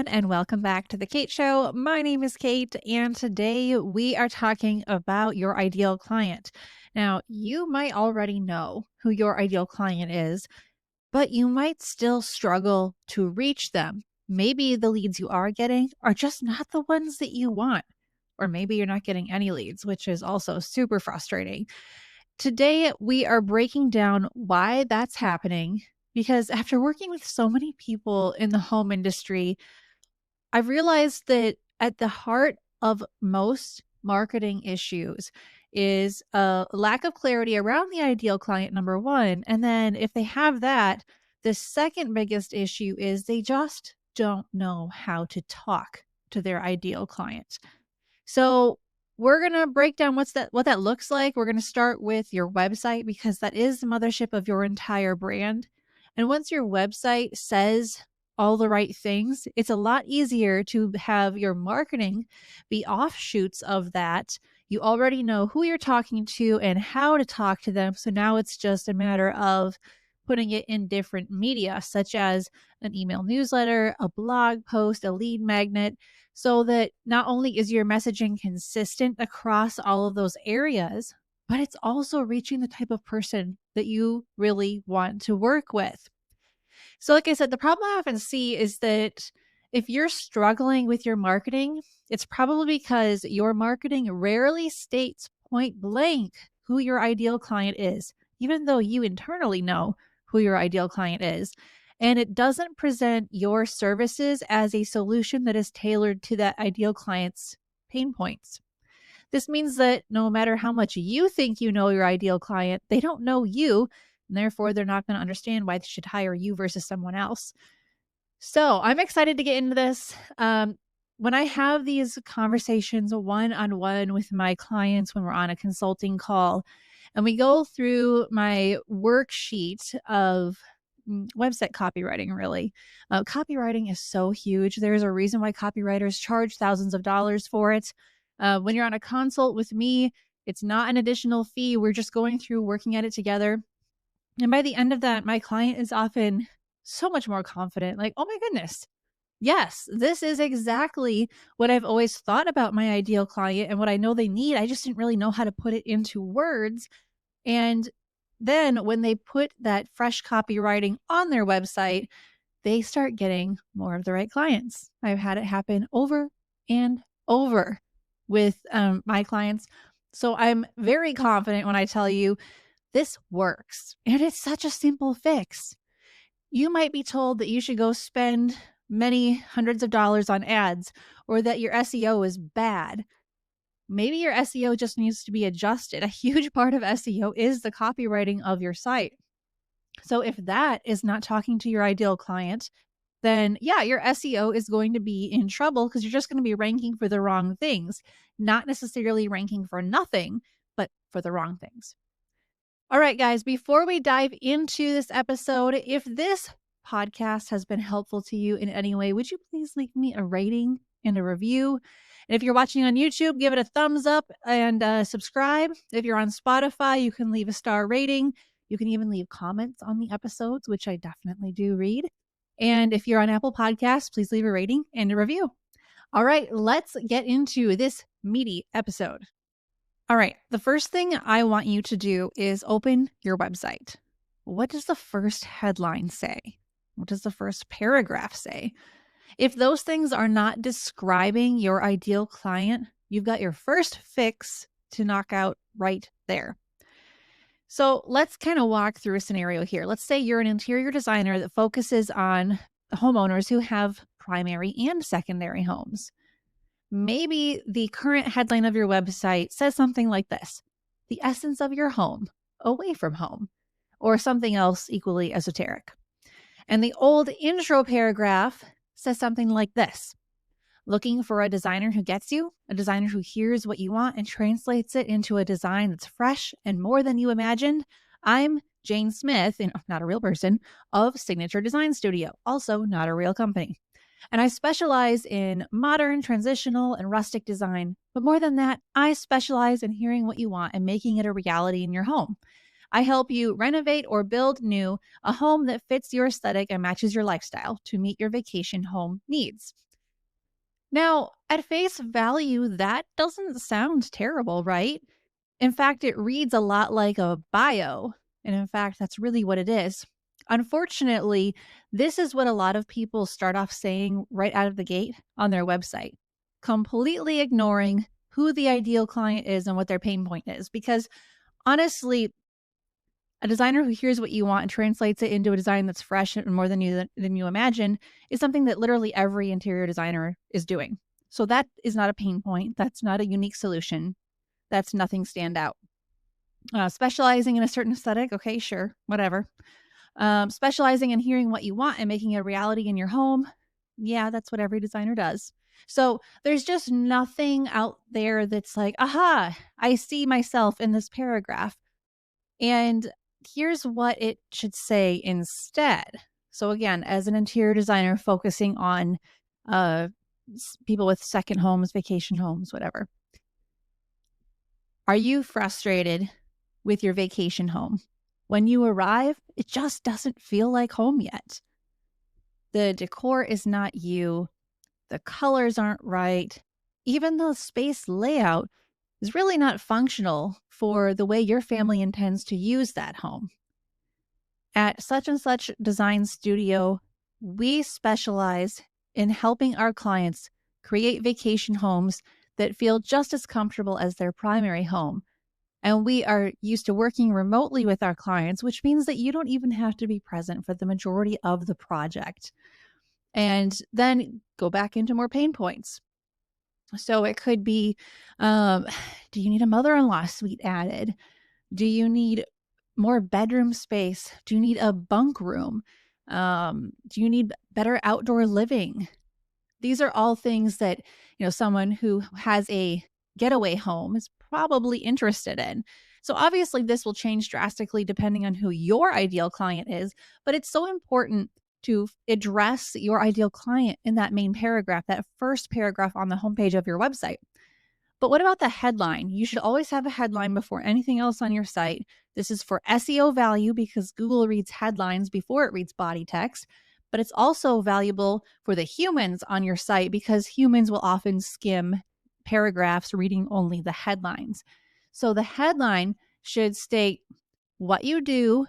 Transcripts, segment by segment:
everyone, and welcome back to The Kate Show. My name is Kate, and today we are talking about your ideal client. Now, you might already know who your ideal client is, but you might still struggle to reach them. Maybe the leads you are getting are just not the ones that you want, or maybe you're not getting any leads, which is also super frustrating. Today, we are breaking down why that's happening because after working with so many people in the home industry, I've realized that at the heart of most marketing issues is a lack of clarity around the ideal client, number one. And then if they have that, the second biggest issue is they just don't know how to talk to their ideal client. So we're going to break down what that looks like. We're going to start with your website because that is the mothership of your entire brand. And once your website says all the right things, it's a lot easier to have your marketing be offshoots of that. You already know who you're talking to and how to talk to them. So now it's just a matter of putting it in different media, such as an email newsletter, a blog post, a lead magnet, so that not only is your messaging consistent across all of those areas, but it's also reaching the type of person that you really want to work with. So, like I said, the problem I often see is that if you're struggling with your marketing, it's probably because your marketing rarely states point blank who your ideal client is, even though you internally know who your ideal client is. And it doesn't present your services as a solution that is tailored to that ideal client's pain points. This means that no matter how much you think you know your ideal client, they don't know you, and therefore they're not going to understand why they should hire you versus someone else. So I'm excited to get into this. When I have these conversations one-on-one with my clients when we're on a consulting call, and we go through my worksheet of website copywriting, really. Copywriting is so huge. There's a reason why copywriters charge thousands of dollars for it. When you're on a consult with me, it's not an additional fee. We're just going through working at it together. And by the end of that, my client is often so much more confident. Like, oh my goodness, yes, this is exactly what I've always thought about my ideal client and what I know they need. I just didn't really know how to put it into words. And then when they put that fresh copywriting on their website, they start getting more of the right clients. I've had it happen over and over with my clients. So I'm very confident when I tell you this works. And it's such a simple fix. You might be told that you should go spend many hundreds of dollars on ads or that your SEO is bad. Maybe your SEO just needs to be adjusted. A huge part of SEO is the copywriting of your site. So if that is not talking to your ideal client, then yeah, your SEO is going to be in trouble because you're just going to be ranking for the wrong things, not necessarily ranking for nothing, but for the wrong things. All right, guys, before we dive into this episode, if this podcast has been helpful to you in any way, would you please leave me a rating and a review? And if you're watching on YouTube, give it a thumbs up and subscribe. If you're on Spotify, you can leave a star rating. You can even leave comments on the episodes, which I definitely do read. And if you're on Apple Podcasts, please leave a rating and a review. All right, let's get into this meaty episode. All right, the first thing I want you to do is open your website. What does the first headline say? What does the first paragraph say? If those things are not describing your ideal client, you've got your first fix to knock out right there. So let's kind of walk through a scenario here. Let's say you're an interior designer that focuses on homeowners who have primary and secondary homes. Maybe the current headline of your website says something like this: the essence of your home, away from home, or something else equally esoteric. And the old intro paragraph says something like this: looking for a designer who gets you, a designer who hears what you want and translates it into a design that's fresh and more than you imagined. I'm Jane Smith, not a real person, of Signature Design Studio, also not a real company. And I specialize in modern, transitional, and rustic design. But more than that, I specialize in hearing what you want and making it a reality in your home. I help you renovate or build new, a home that fits your aesthetic and matches your lifestyle to meet your vacation home needs. Now, at face value, that doesn't sound terrible, right? In fact, it reads a lot like a bio. And in fact, that's really what it is. Unfortunately, this is what a lot of people start off saying right out of the gate on their website, completely ignoring who the ideal client is and what their pain point is. Because honestly, a designer who hears what you want and translates it into a design that's fresh and more than you imagine is something that literally every interior designer is doing. So that is not a pain point. That's not a unique solution. That's nothing stand out. Specializing in a certain aesthetic, okay, sure, whatever. Specializing in hearing what you want and making it a reality in your home, yeah, that's what every designer does. So there's just nothing out there that's like, aha, I see myself in this paragraph. And here's what it should say instead. So again, as an interior designer focusing on uh, people with second homes, vacation homes, whatever. Are you frustrated with your vacation home? When you arrive, it just doesn't feel like home yet. The decor is not you. The colors aren't right. Even the space layout is really not functional for the way your family intends to use that home. At such and such design studio, we specialize in helping our clients create vacation homes that feel just as comfortable as their primary home. And we are used to working remotely with our clients, which means that you don't even have to be present for the majority of the project. And then go back into more pain points. So it could be, um, do you need a mother-in-law suite added? Do you need more bedroom space? Do you need a bunk room? Do you need better outdoor living? These are all things that, someone who has a getaway home is probably interested in. So obviously this will change drastically depending on who your ideal client is, but it's so important to address your ideal client in that main paragraph, that first paragraph on the homepage of your website. But what about the headline? You should always have a headline before anything else on your site. This is for SEO value because Google reads headlines before it reads body text, but it's also valuable for the humans on your site because humans will often skim paragraphs reading only the headlines. So the headline should state what you do,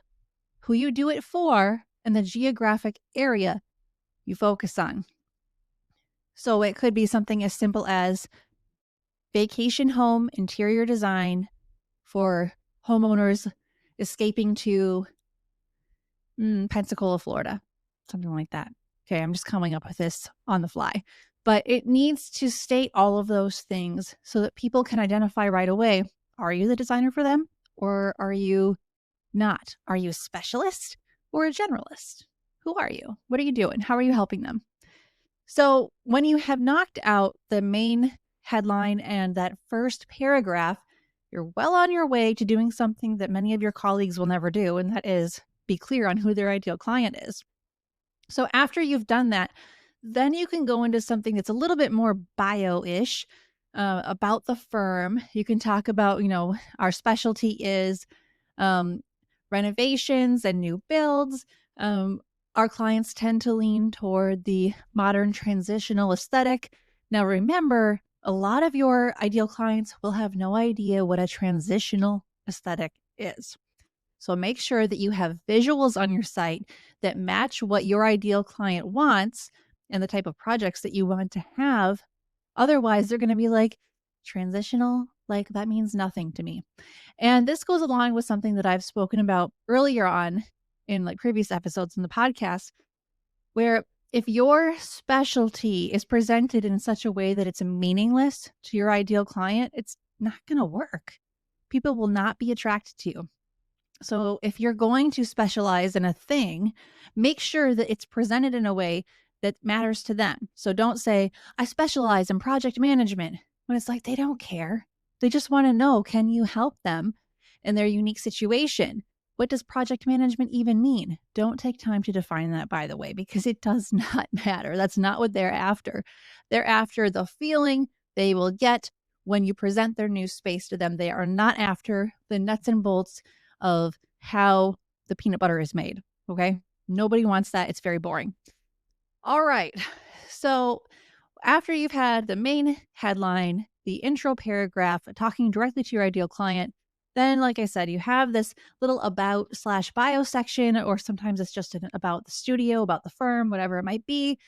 who you do it for, and the geographic area you focus on. So it could be something as simple as vacation home interior design for homeowners escaping to Pensacola, Florida, something like that. Okay, I'm just coming up with this on the fly. But it needs to state all of those things so that people can identify right away. Are you the designer for them or are you not? Are you a specialist or a generalist? Who are you? What are you doing? How are you helping them? So when you have knocked out the main headline and that first paragraph, you're well on your way to doing something that many of your colleagues will never do, and that is be clear on who their ideal client is. So after you've done that, then you can go into something that's a little bit more bio-ish about the firm. You can talk about, our specialty is um, renovations and new builds. Our clients tend to lean toward the modern transitional aesthetic. Now, remember, a lot of your ideal clients will have no idea what a transitional aesthetic is. So make sure that you have visuals on your site that match what your ideal client wants and the type of projects that you want to have. Otherwise, they're going to be like, transitional, like that means nothing to me. And this goes along with something that I've spoken about earlier on in like previous episodes in the podcast, where if your specialty is presented in such a way that it's meaningless to your ideal client, it's not going to work. People will not be attracted to you. So if you're going to specialize in a thing, make sure that it's presented in a way that matters to them. So don't say, I specialize in project management, when it's like they don't care. They just want to know, can you help them in their unique situation? What does project management even mean? Don't take time to define that, by the way, because it does not matter. That's not what they're after. They're after the feeling they will get when you present their new space to them. They are not after the nuts and bolts of how the peanut butter is made. Okay. Nobody wants that. It's very boring. All right. So after you've had the main headline, the intro paragraph talking directly to your ideal client, then, like I said, you have this little about/bio section, or sometimes it's just about the studio, about the firm, whatever it might be.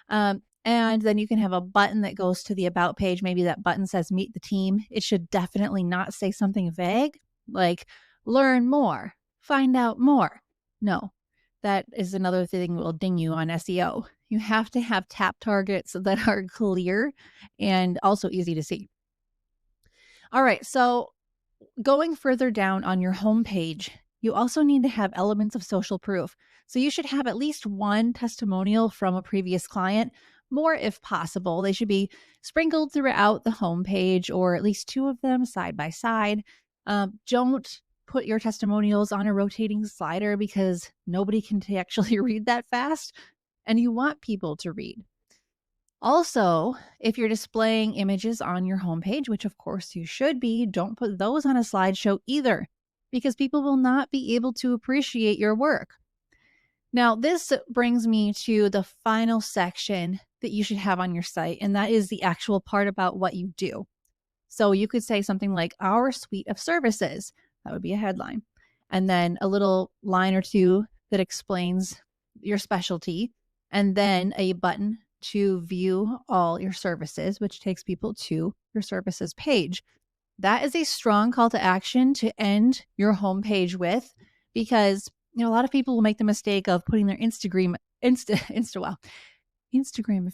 And then you can have a button that goes to the about page. Maybe that button says meet the team. It should definitely not say something vague like learn more, find out more. No, that is another thing that will ding you on SEO. You have to have tap targets that are clear and also easy to see. All right, so going further down on your homepage, you also need to have elements of social proof. So you should have at least one testimonial from a previous client, more if possible. They should be sprinkled throughout the homepage, or at least two of them side by side. Don't put your testimonials on a rotating slider because nobody can actually read that fast, and you want people to read. Also, if you're displaying images on your homepage, which of course you should be, don't put those on a slideshow either, because people will not be able to appreciate your work. Now, this brings me to the final section that you should have on your site, and that is the actual part about what you do. So you could say something like our suite of services. That would be a headline. And then a little line or two that explains your specialty, and then a button to view all your services, which takes people to your services page. That is a strong call to action to end your homepage with, because a lot of people will make the mistake of putting their Instagram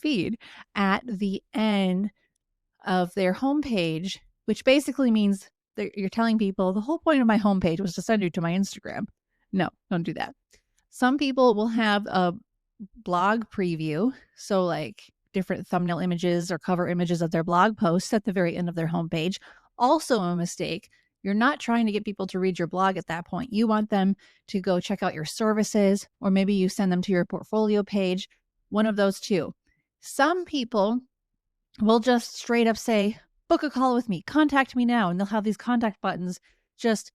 feed at the end of their homepage, which basically means that you're telling people the whole point of my homepage was to send you to my Instagram. No, don't do that. Some people will have a blog preview, so like different thumbnail images or cover images of their blog posts at the very end of their homepage. Also a mistake. You're not trying to get people to read your blog at that point. You want them to go check out your services, or maybe you send them to your portfolio page, one of those two. Some people will just straight up say, book a call with me, contact me now. And they'll have these contact buttons just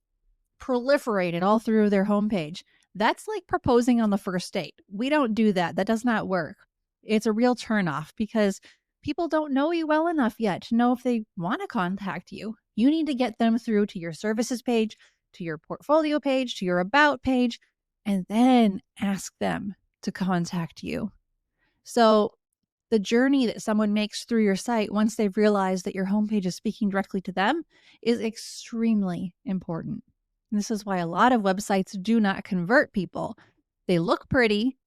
proliferated all through their homepage. That's like proposing on the first date. We don't do that. That does not work. It's a real turnoff because people don't know you well enough yet to know if they want to contact you. You need to get them through to your services page, to your portfolio page, to your about page, and then ask them to contact you. So the journey that someone makes through your site once they've realized that your homepage is speaking directly to them is extremely important. And this is why a lot of websites do not convert people. They look pretty,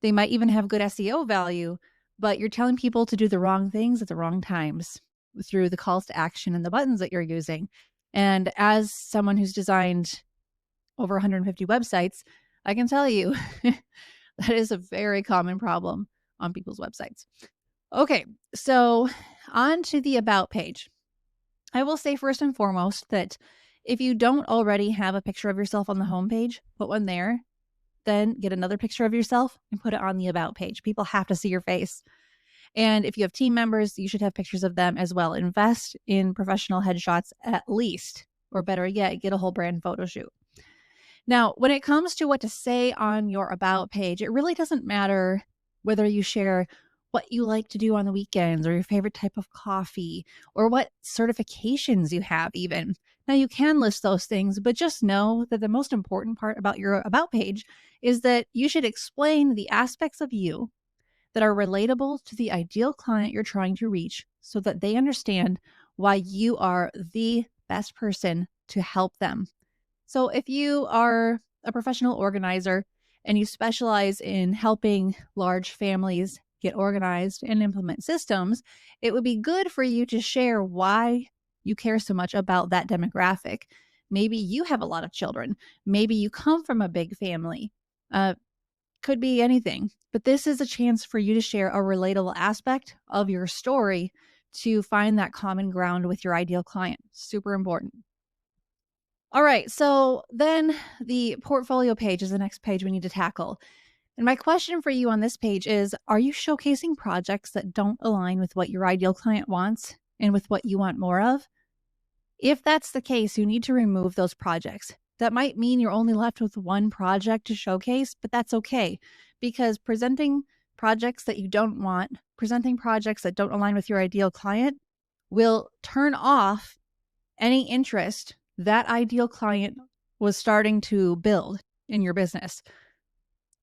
they might even have good SEO value, but you're telling people to do the wrong things at the wrong times through the calls to action and the buttons that you're using. And as someone who's designed over 150 websites, I can tell you that is a very common problem on people's websites. Okay, so on to the about page. I will say first and foremost that if you don't already have a picture of yourself on the homepage, put one there, then get another picture of yourself and put it on the about page. People have to see your face. And if you have team members, you should have pictures of them as well. Invest in professional headshots at least, or better yet, get a whole brand photo shoot. Now, when it comes to what to say on your about page, it really doesn't matter whether you share what you like to do on the weekends, or your favorite type of coffee, or what certifications you have even. Now, you can list those things, but just know that the most important part about your about page is that you should explain the aspects of you that are relatable to the ideal client you're trying to reach, so that they understand why you are the best person to help them. So if you are a professional organizer and you specialize in helping large families get organized and implement systems, it would be good for you to share why you care so much about that demographic. Maybe you have a lot of children. Maybe you come from a big family. Could be anything. But this is a chance for you to share a relatable aspect of your story to find that common ground with your ideal client. Super important. All right, so then the portfolio page is the next page we need to tackle. And my question for you on this page is, are you showcasing projects that don't align with what your ideal client wants and with what you want more of? If that's the case, you need to remove those projects. That might mean you're only left with one project to showcase, but that's okay, because presenting projects that you don't want, presenting projects that don't align with your ideal client will turn off any interest that ideal client was starting to build in your business.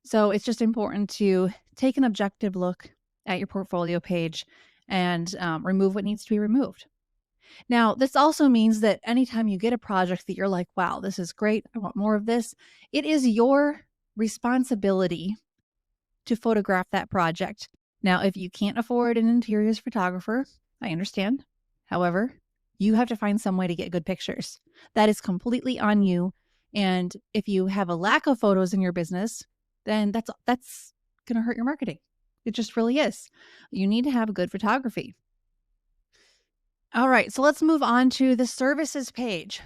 So it's just important to take an objective look at your portfolio page and remove what needs to be removed. Now, this also means that anytime you get a project that you're like, wow, this is great, I want more of this, it is your responsibility to photograph that project. Now, if you can't afford an interiors photographer, I understand. However, you have to find some way to get good pictures. That is completely on you. And if you have a lack of photos in your business, then that's going to hurt your marketing. It just really is. You need to have good photography. All right, so let's move on to the services page.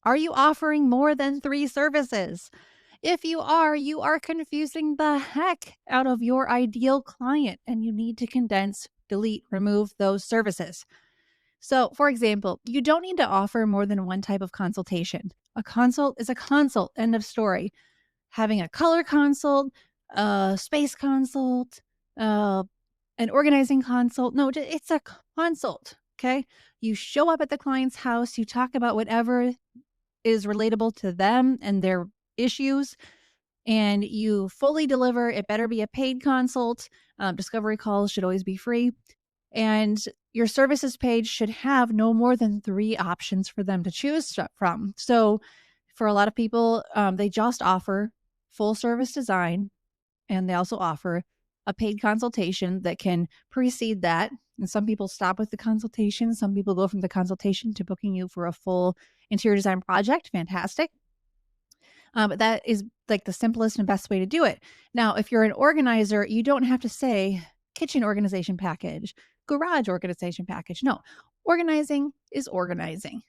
Are you offering more than 3 services? If you are confusing the heck out of your ideal client, and you need to condense, delete, remove those services. So, for example, you don't need to offer more than one type of consultation. A consult is a consult, end of story. Having a color consult, a space consult, uh, an organizing consult. No, it's a consult. Okay. You show up at the client's house, you talk about whatever is relatable to them and their issues, and you fully deliver. It better be a paid consult. Discovery calls should always be free. And your services page should have no more than 3 options for them to choose from. So for a lot of people, they just offer full service design, and they also offer a paid consultation that can precede that. And some people stop with the consultation. Some people go from the consultation to booking you for a full interior design project. Fantastic. But that is like the simplest and best way to do it. Now, if you're an organizer, you don't have to say kitchen organization package, garage organization package. No, organizing is organizing.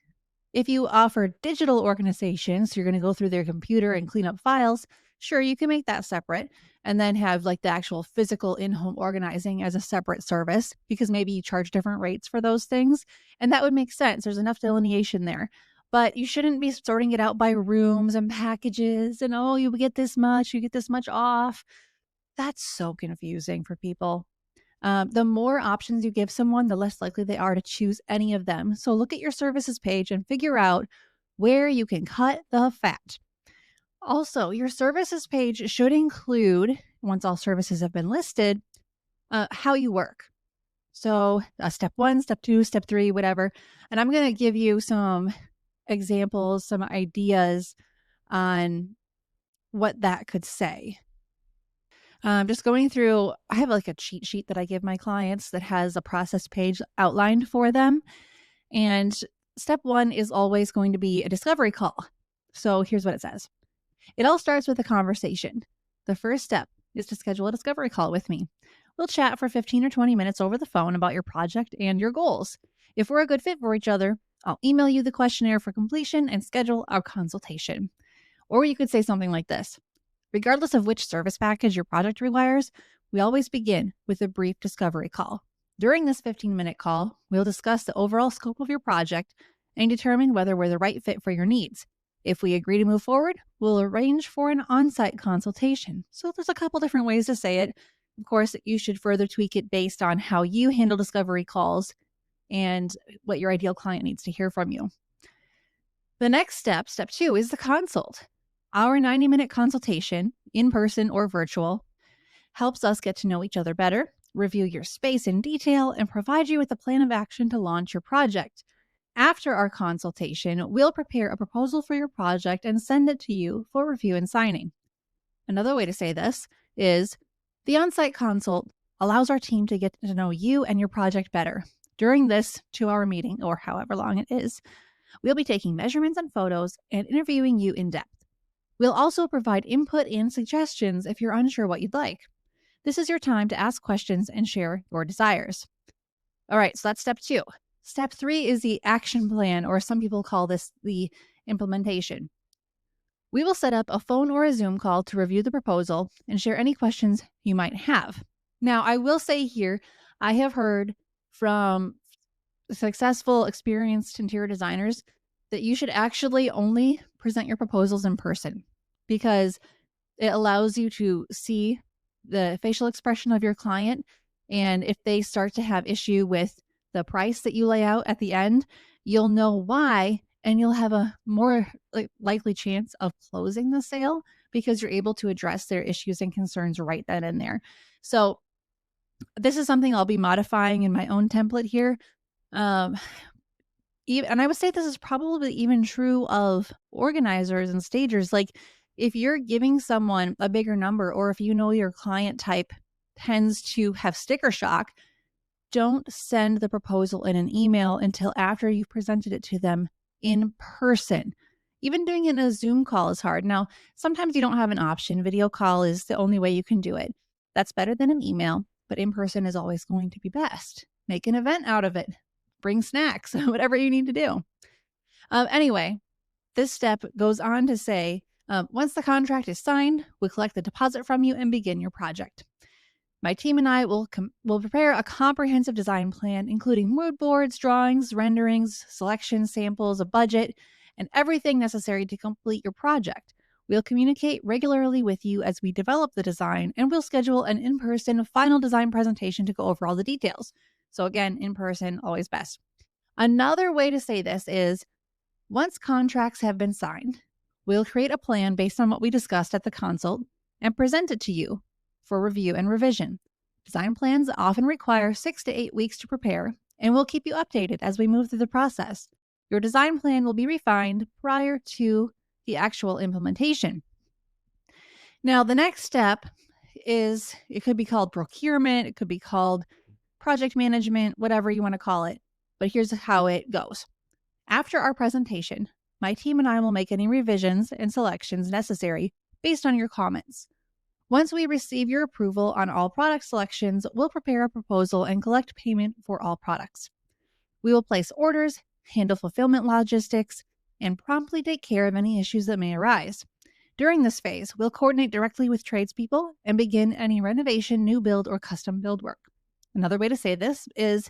If you offer digital organization, so you're going to go through their computer and clean up files, sure, you can make that separate and then have like the actual physical in-home organizing as a separate service, because maybe you charge different rates for those things. And that would make sense. There's enough delineation there. But you shouldn't be sorting it out by rooms and packages and, oh, you get this much, you get this much off. That's so confusing for people. The more options you give someone, the less likely they are to choose any of them. So look at your services page and figure out where you can cut the fat. Also, your services page should include, once all services have been listed, how you work. So step 1, step 2, step 3, whatever. And I'm going to give you some examples, some ideas on what that could say. Just going through, I have like a cheat sheet that I give my clients that has a process page outlined for them. And step 1 is always going to be a discovery call. So here's what it says. It all starts with a conversation. The first step is to schedule a discovery call with me. We'll chat for 15 or 20 minutes over the phone about your project and your goals. If we're a good fit for each other, I'll email you the questionnaire for completion and schedule our consultation. Or you could say something like this. Regardless of which service package your project requires, we always begin with a brief discovery call. During this 15-minute call, we'll discuss the overall scope of your project and determine whether we're the right fit for your needs. If we agree to move forward, we'll arrange for an on-site consultation. So there's a couple different ways to say it. Of course, you should further tweak it based on how you handle discovery calls and what your ideal client needs to hear from you. The next step, step 2, is the consult. Our 90-minute consultation, in person or virtual, helps us get to know each other better, review your space in detail, and provide you with a plan of action to launch your project. After our consultation, we'll prepare a proposal for your project and send it to you for review and signing. Another way to say this is the on-site consult allows our team to get to know you and your project better. During this 2-hour meeting, or however long it is, we'll be taking measurements and photos and interviewing you in depth. We'll also provide input and suggestions if you're unsure what you'd like. This is your time to ask questions and share your desires. All right, so that's step 2. Step 3 is the action plan, or some people call this the implementation. We will set up a phone or a Zoom call to review the proposal and share any questions you might have. Now, I will say here, I have heard from successful, experienced interior designers that you should actually only present your proposals in person, because it allows you to see the facial expression of your client. And if they start to have issue with the price that you lay out at the end, you'll know why, and you'll have a more likely chance of closing the sale because you're able to address their issues and concerns right then and there. So this is something I'll be modifying in my own template here. Um, and I would say this is probably even true of organizers and stagers. Like if you're giving someone a bigger number, or if you know your client type tends to have sticker shock, don't send the proposal in an email until after you've presented it to them in person. Even doing it in a Zoom call is hard. Now, sometimes you don't have an option. Video call is the only way you can do it. That's better than an email, but in person is always going to be best. Make an event out of it. Bring snacks, whatever you need to do. Anyway, this step goes on to say, once the contract is signed, we'll collect the deposit from you and begin your project. My team and I will prepare a comprehensive design plan, including mood boards, drawings, renderings, selections, samples, a budget, and everything necessary to complete your project. We'll communicate regularly with you as we develop the design, and we'll schedule an in-person final design presentation to go over all the details. So again, in person, always best. Another way to say this is, once contracts have been signed, we'll create a plan based on what we discussed at the consult and present it to you for review and revision. Design plans often require 6 to 8 weeks to prepare, and we'll keep you updated as we move through the process. Your design plan will be refined prior to the actual implementation. Now, the next step is, it could be called procurement, it could be called project management, whatever you want to call it. But here's how it goes. After our presentation, my team and I will make any revisions and selections necessary based on your comments. Once we receive your approval on all product selections, we'll prepare a proposal and collect payment for all products. We will place orders, handle fulfillment logistics, and promptly take care of any issues that may arise. During this phase, we'll coordinate directly with tradespeople and begin any renovation, new build, or custom build work. Another way to say this is,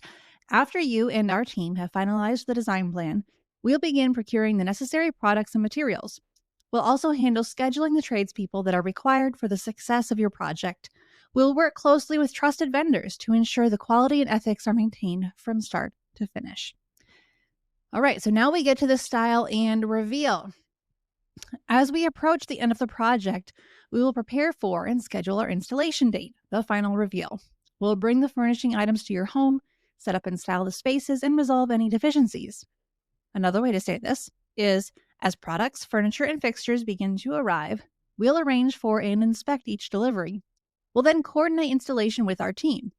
after you and our team have finalized the design plan, we'll begin procuring the necessary products and materials. We'll also handle scheduling the tradespeople that are required for the success of your project. We'll work closely with trusted vendors to ensure the quality and ethics are maintained from start to finish. All right, so now we get to the style and reveal. As we approach the end of the project, we will prepare for and schedule our installation date, the final reveal. We'll bring the furnishing items to your home, set up and style the spaces, and resolve any deficiencies. Another way to say this is, as products, furniture, and fixtures begin to arrive, we'll arrange for and inspect each delivery. We'll then coordinate installation with our team.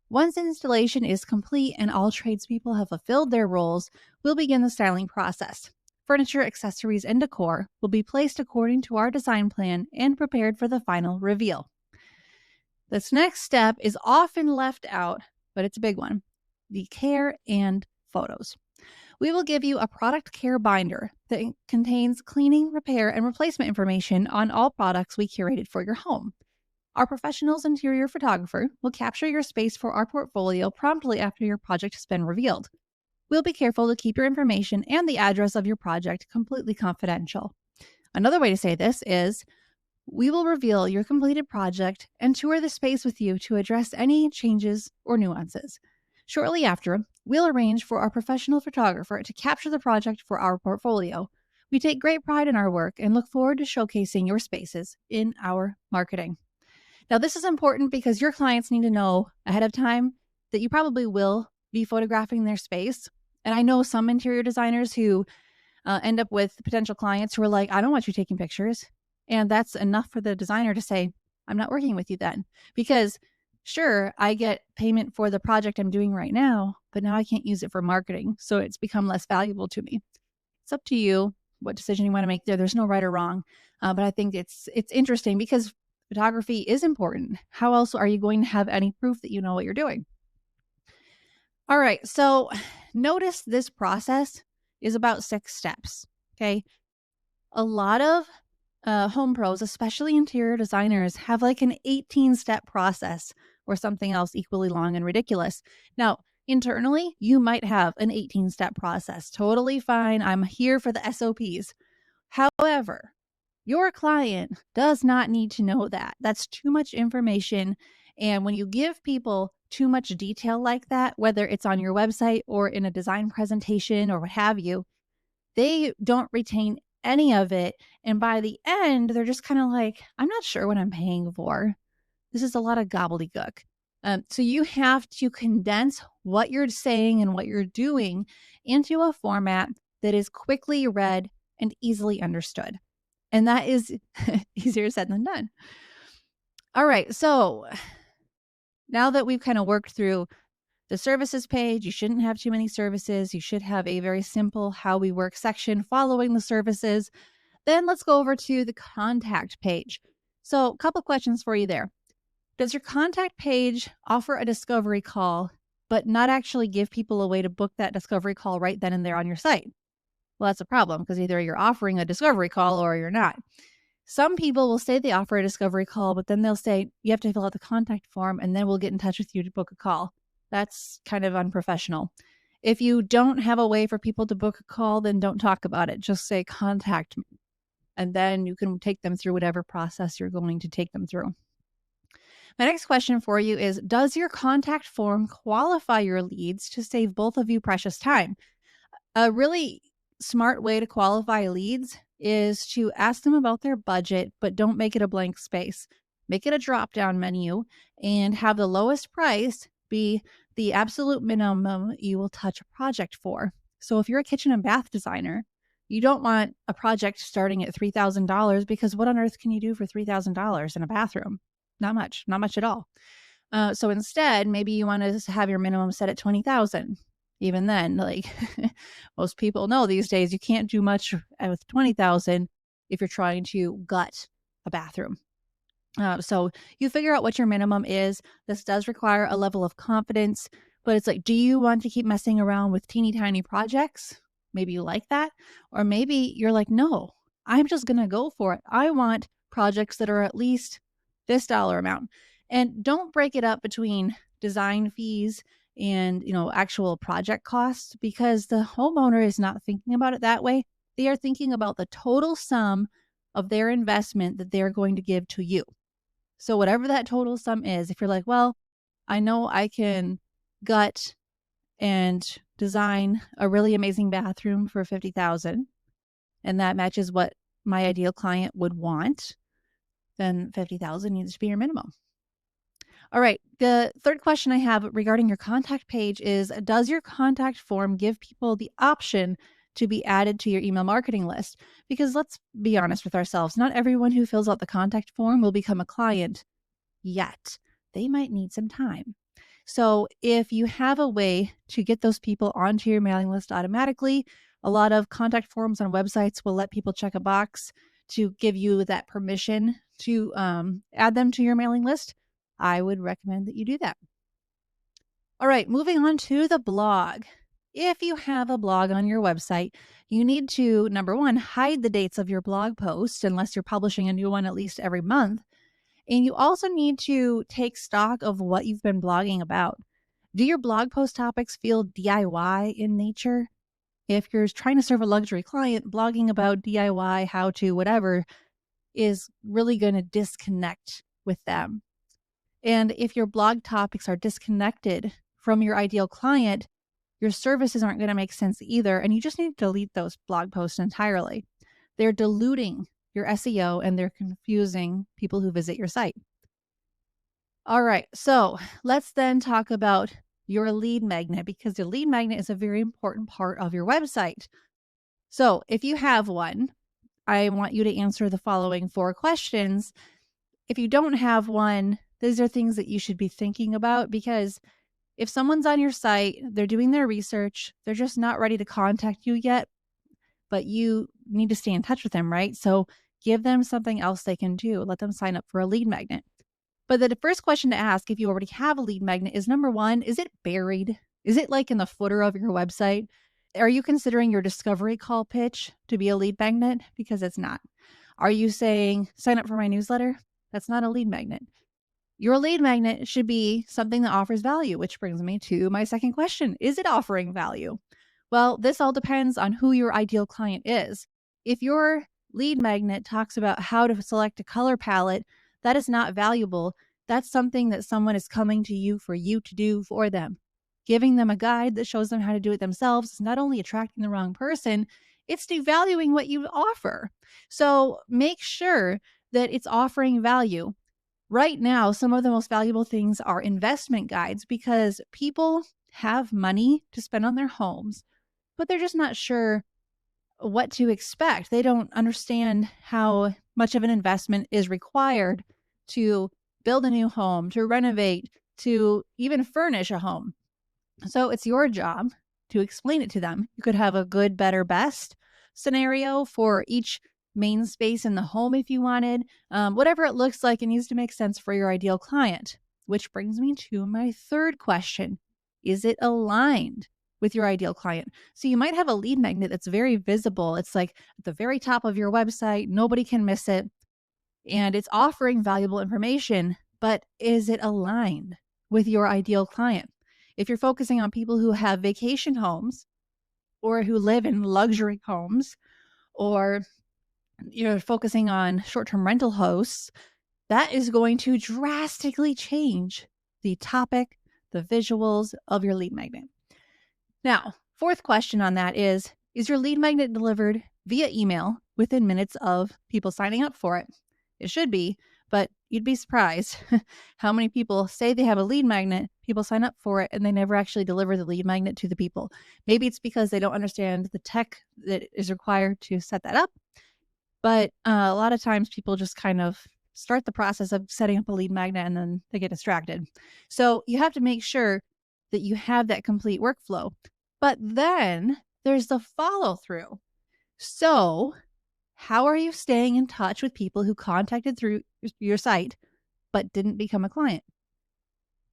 Once installation is complete and all tradespeople have fulfilled their roles, we'll begin the styling process. Furniture, accessories, and decor will be placed according to our design plan and prepared for the final reveal. This next step is often left out, but it's a big one: the care and photos. We will give you a product care binder that contains cleaning, repair, and replacement information on all products we curated for your home. Our professional interior photographer will capture your space for our portfolio promptly after your project has been revealed. We'll be careful to keep your information and the address of your project completely confidential. Another way to say this is, we will reveal your completed project and tour the space with you to address any changes or nuances. Shortly after, we'll arrange for our professional photographer to capture the project for our portfolio. We take great pride in our work and look forward to showcasing your spaces in our marketing. Now, this is important because your clients need to know ahead of time that you probably will be photographing their space. And I know some interior designers who end up with potential clients who are like, I don't want you taking pictures. And that's enough for the designer to say, I'm not working with you then. Because sure, I get payment for the project I'm doing right now, but now I can't use it for marketing. So it's become less valuable to me. It's up to you what decision you want to make there. There's no right or wrong. But I think it's interesting because photography is important. How else are you going to have any proof that you know what you're doing? All right. So notice this process is about 6 steps. Okay. A lot of home pros, especially interior designers, have like an 18-step process or something else equally long and ridiculous. Now, internally, you might have an 18-step process. Totally fine. I'm here for the SOPs. However, Your client does not need to know that. That's too much information. And when you give people too much detail like that, whether it's on your website or in a design presentation or what have you, they don't retain any of it. And by the end, they're just kind of like, I'm not sure what I'm paying for. This is a lot of gobbledygook. So you have to condense what you're saying and what you're doing into a format that is quickly read and easily understood. And that is easier said than done. All right. So now that we've kind of worked through the services page, you shouldn't have too many services. You should have a very simple how we work section following the services. Then let's go over to the contact page. So a couple questions for you there. Does your contact page offer a discovery call, but not actually give people a way to book that discovery call right then and there on your site? Well, that's a problem because either you're offering a discovery call or you're not. Some people will say they offer a discovery call, but then they'll say, you have to fill out the contact form and then we'll get in touch with you to book a call. That's kind of unprofessional. If you don't have a way for people to book a call, then don't talk about it. Just say, contact me. And then you can take them through whatever process you're going to take them through. My next question for you is, does your contact form qualify your leads to save both of you precious time? A really smart way to qualify leads is to ask them about their budget, but don't make it a blank space. Make it a drop down menu and have the lowest price be the absolute minimum you will touch a project for. So if you're a kitchen and bath designer, you don't want a project starting at $3,000 because what on earth can you do for $3,000 in a bathroom? Not much at all. So instead, maybe you want to have your minimum set at 20,000. Even then, like most people know these days, you can't do much with 20,000 if you're trying to gut a bathroom. So you figure out what your minimum is. This does require a level of confidence, but it's like, do you want to keep messing around with teeny tiny projects? Maybe you like that. Or maybe you're like, no, I'm just going to go for it. I want projects that are at least this dollar amount. And don't break it up between design fees and, actual project costs, because the homeowner is not thinking about it that way. They are thinking about the total sum of their investment that they're going to give to you. So whatever that total sum is, if you're like, well, I know I can gut and design a really amazing bathroom for 50,000 and that matches what my ideal client would want, then 50,000 needs to be your minimum. All right. The third question I have regarding your contact page is, does your contact form give people the option to be added to your email marketing list? Because let's be honest with ourselves, not everyone who fills out the contact form will become a client yet. They might need some time. So if you have a way to get those people onto your mailing list automatically, a lot of contact forms on websites will let people check a box to give you that permission to add them to your mailing list. I would recommend that you do that. All right, moving on to the blog. If you have a blog on your website, you need to, number one, hide the dates of your blog post unless you're publishing a new one at least every month. And you also need to take stock of what you've been blogging about. Do your blog post topics feel DIY in nature? If you're trying to serve a luxury client, blogging about DIY, how to, whatever, is really going to disconnect with them. And if your blog topics are disconnected from your ideal client, your services aren't going to make sense either. And you just need to delete those blog posts entirely. They're diluting your SEO and they're confusing people who visit your site. All right. So let's then talk about your lead magnet, because your lead magnet is a very important part of your website. So if you have one, I want you to answer the following 4 questions. If you don't have one, these are things that you should be thinking about, because if someone's on your site, they're doing their research, they're just not ready to contact you yet, but you need to stay in touch with them, right? So give them something else they can do. Let them sign up for a lead magnet. But the first question to ask if you already have a lead magnet is, number one, is it buried? Is it like in the footer of your website? Are you considering your discovery call pitch to be a lead magnet? Because it's not. Are you saying, sign up for my newsletter? That's not a lead magnet. Your lead magnet should be something that offers value, which brings me to my second question. Is it offering value? Well, this all depends on who your ideal client is. If your lead magnet talks about how to select a color palette, that is not valuable. That's something that someone is coming to you to do for them. Giving them a guide that shows them how to do it themselves is not only attracting the wrong person, it's devaluing what you offer. So make sure that it's offering value. Right now, some of the most valuable things are investment guides because people have money to spend on their homes, but they're just not sure what to expect. They don't understand how much of an investment is required to build a new home, to renovate, to even furnish a home. So it's your job to explain it to them. You could have a good, better, best scenario for each main space in the home if you wanted. Whatever it looks like, it needs to make sense for your ideal client. Which brings me to my third question. Is it aligned with your ideal client? So you might have a lead magnet that's very visible. It's like at the very top of your website. Nobody can miss it. And it's offering valuable information, but is it aligned with your ideal client? If you're focusing on people who have vacation homes or who live in luxury homes, or you're focusing on short-term rental hosts, that is going to drastically change the topic, the visuals of your lead magnet. Now, fourth question on that is your lead magnet delivered via email within minutes of people signing up for it? It should be, but you'd be surprised how many people say they have a lead magnet, people sign up for it, and they never actually deliver the lead magnet to the people. Maybe it's because they don't understand the tech that is required to set that up. But a lot of times people just kind of start the process of setting up a lead magnet and then they get distracted. So you have to make sure that you have that complete workflow. But then there's the follow through. So how are you staying in touch with people who contacted through your site but didn't become a client?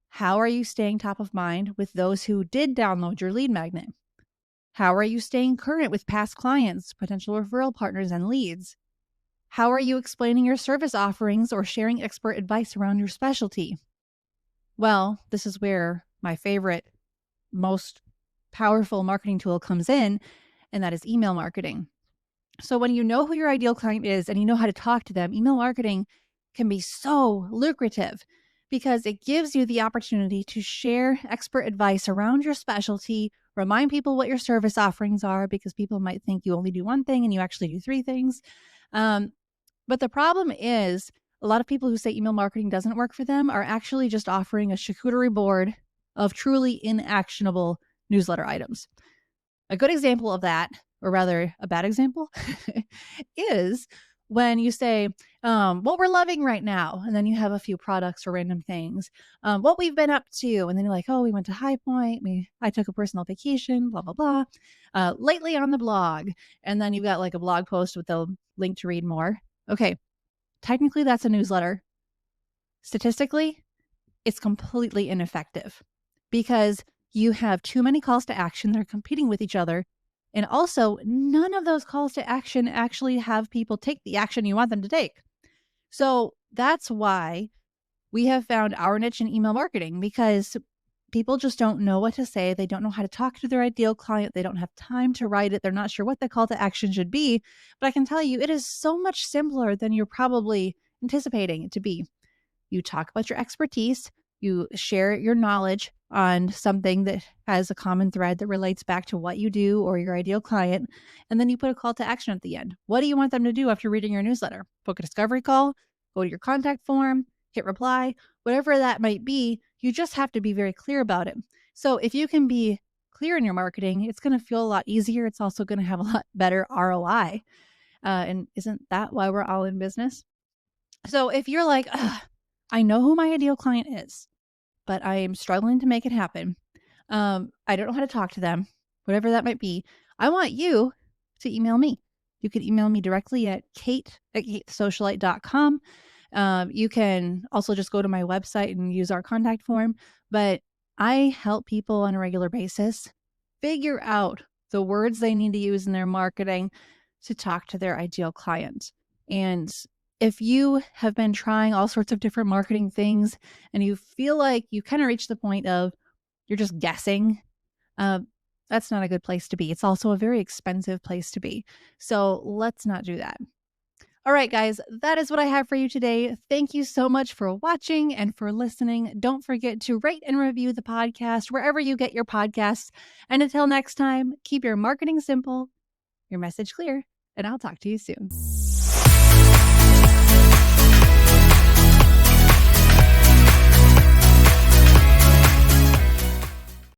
How are you staying top of mind with those who did download your lead magnet? How are you staying current with past clients, potential referral partners, and leads? How are you explaining your service offerings or sharing expert advice around your specialty? Well, this is where my favorite, most powerful marketing tool comes in, and that is email marketing. So when you know who your ideal client is and you know how to talk to them, email marketing can be so lucrative because it gives you the opportunity to share expert advice around your specialty, remind people what your service offerings are because people might think you only do one thing and you actually do three things. But the problem is a lot of people who say email marketing doesn't work for them are actually just offering a charcuterie board of truly inactionable newsletter items. A good example of that, or rather a bad example, is when you say, what we're loving right now. And then you have a few products or random things, what we've been up to. And then you're like, oh, we went to High Point. I took a personal vacation, blah, blah, blah. Lately on the blog. And then you've got like a blog post with the link to read more. Okay. Technically, that's a newsletter. Statistically, it's completely ineffective because you have too many calls to action that are competing with each other. And also, none of those calls to action actually have people take the action you want them to take. So that's why we have found our niche in email marketing, because people just don't know what to say. They don't know how to talk to their ideal client. They don't have time to write it. They're not sure what the call to action should be. But I can tell you, it is so much simpler than you're probably anticipating it to be. You talk about your expertise, you share your knowledge on something that has a common thread that relates back to what you do or your ideal client, and then you put a call to action at the end. What do you want them to do after reading your newsletter? Book a discovery call, go to your contact form, hit reply, whatever that might be. You just have to be very clear about it. So if you can be clear in your marketing, it's going to feel a lot easier. It's also going to have a lot better ROI. And isn't that why we're all in business? So if you're like, I know who my ideal client is, but I am struggling to make it happen. I don't know how to talk to them, whatever that might be. I want you to email me. You can email me directly at kate@katesocialite.com. You can also just go to my website and use our contact form. But I help people on a regular basis figure out the words they need to use in their marketing to talk to their ideal client. And if you have been trying all sorts of different marketing things and you feel like you kind of reached the point of you're just guessing, that's not a good place to be. It's also a very expensive place to be. So let's not do that. All right, guys, that is what I have for you today. Thank you so much for watching and for listening. Don't forget to rate and review the podcast wherever you get your podcasts. And until next time, keep your marketing simple, your message clear, and I'll talk to you soon.